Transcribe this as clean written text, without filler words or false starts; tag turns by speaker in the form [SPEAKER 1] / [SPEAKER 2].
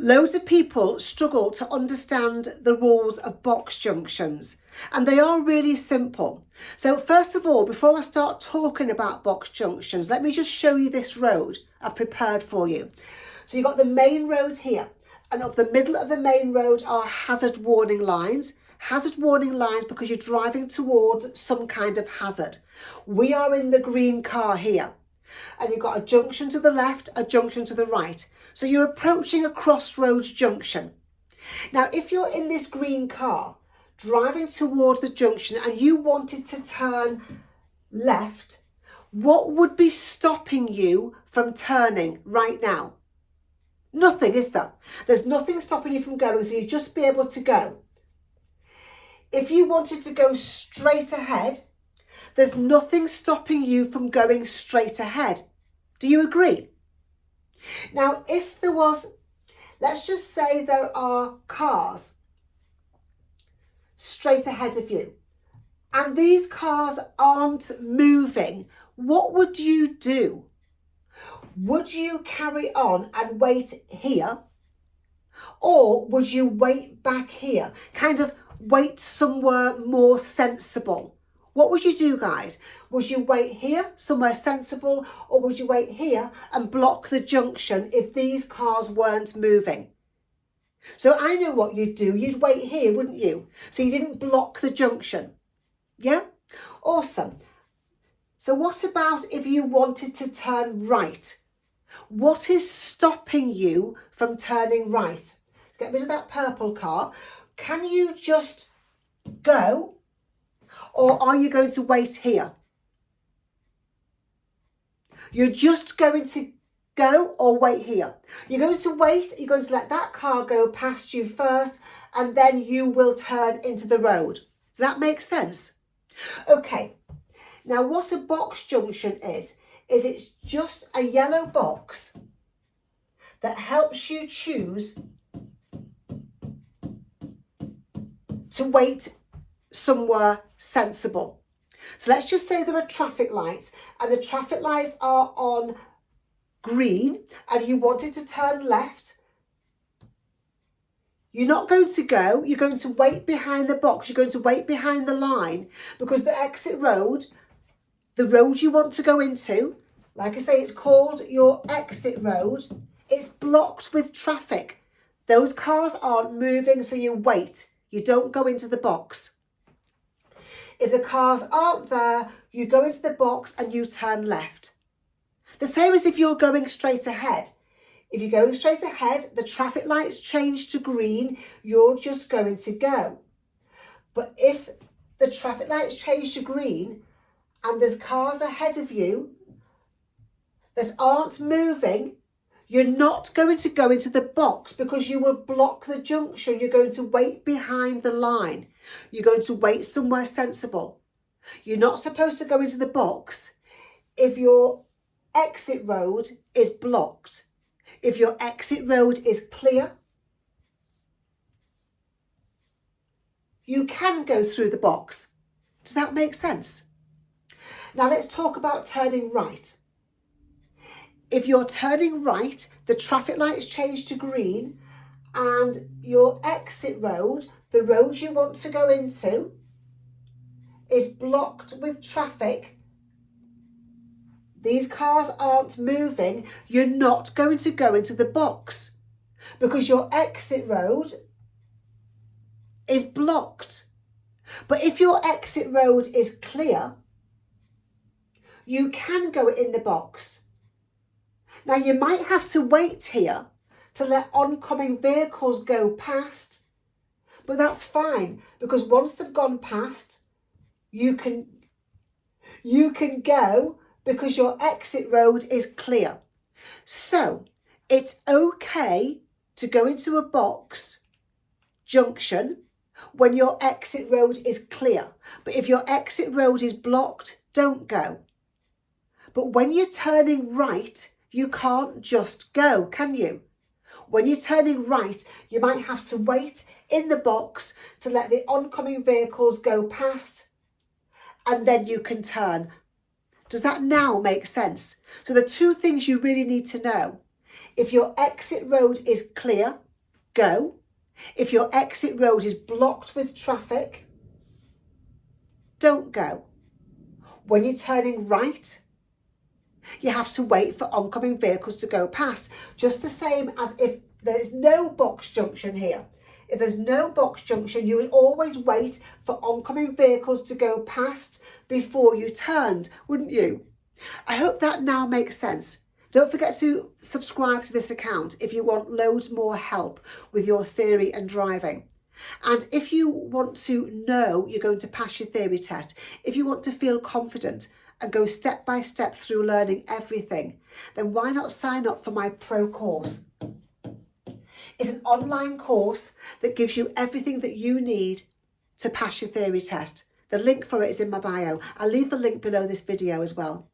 [SPEAKER 1] Loads of people struggle to understand the rules of box junctions, and they are really simple. So first of all, before I start talking about box junctions, let me just show you this road I've prepared for you. So you've got the main road here, and up the middle of the main road are hazard warning lines. Hazard warning lines because you're driving towards some kind of hazard. We are in the green car here, and you've got a junction to the left, a junction to the right. So you're approaching a crossroads junction. Now, if you're in this green car driving towards the junction and you wanted to turn left, what would be stopping you from turning right now? Nothing, is there? There's nothing stopping you from going, so you'd just be able to go. If you wanted to go straight ahead, there's nothing stopping you from going straight ahead. Do you agree? Now, if there was, let's just say there are cars straight ahead of you, and these cars aren't moving, what would you do? Would you carry on and wait here? Or would you wait back here? Kind of wait somewhere more sensible. What would you do, guys? Would you wait here, somewhere sensible, or would you wait here and block the junction if these cars weren't moving? So I know what you'd do. You'd wait here, wouldn't you? So you didn't block the junction. Yeah? Awesome. So what about if you wanted to turn right? What is stopping you from turning right? Get rid of that purple car. Can you just go? Or are you going to wait here? You're just going to go or wait here. You're going to wait, you're going to let that car go past you first, and then you will turn into the road. Does that make sense? Okay, now what a box junction is it's just a yellow box that helps you choose to wait somewhere sensible. So let's just say there are traffic lights, and the traffic lights are on green, and you wanted to turn left. You're not going to go, you're going to wait behind the box, you're going to wait behind the line, because the exit road, the road you want to go into, like I say, it's called your exit road, it's blocked with traffic. Those cars aren't moving, so you wait. You don't go into the box. If the cars aren't there, you go into the box and you turn left. The same as if you're going straight ahead. If you're going straight ahead, the traffic lights change to green, you're just going to go. But if the traffic lights change to green and there's cars ahead of you that aren't moving, you're not going to go into the box because you will block the junction. You're going to wait behind the line. You're going to wait somewhere sensible. You're not supposed to go into the box if your exit road is blocked. If your exit road is clear, you can go through the box. Does that make sense? Now let's talk about turning right. If you're turning right, the traffic lights change to green, and your exit road, the road you want to go into, is blocked with traffic. These cars aren't moving. You're not going to go into the box because your exit road is blocked. But if your exit road is clear, you can go in the box. Now, you might have to wait here to let oncoming vehicles go past, but that's fine because once they've gone past, you can go because your exit road is clear. So it's okay to go into a box junction when your exit road is clear. But if your exit road is blocked, don't go. But when you're turning right, you can't just go, can you? When you're turning right, you might have to wait in the box to let the oncoming vehicles go past, and then you can turn. Does that now make sense? So the two things you really need to know: if your exit road is clear go. If your exit road is blocked with traffic, don't go. When you're turning right, you have to wait for oncoming vehicles to go past, just the same as if there's no box junction here. If there's no box junction, you would always wait for oncoming vehicles to go past before you turned, wouldn't you? I hope that now makes sense. Don't forget to subscribe to this account if you want loads more help with your theory and driving. And if you want to know you're going to pass your theory test, if you want to feel confident and go step by step through learning everything, then why not sign up for my pro course? It's an online course that gives you everything that you need to pass your theory test. The link for it is in my bio. I'll leave the link below this video as well.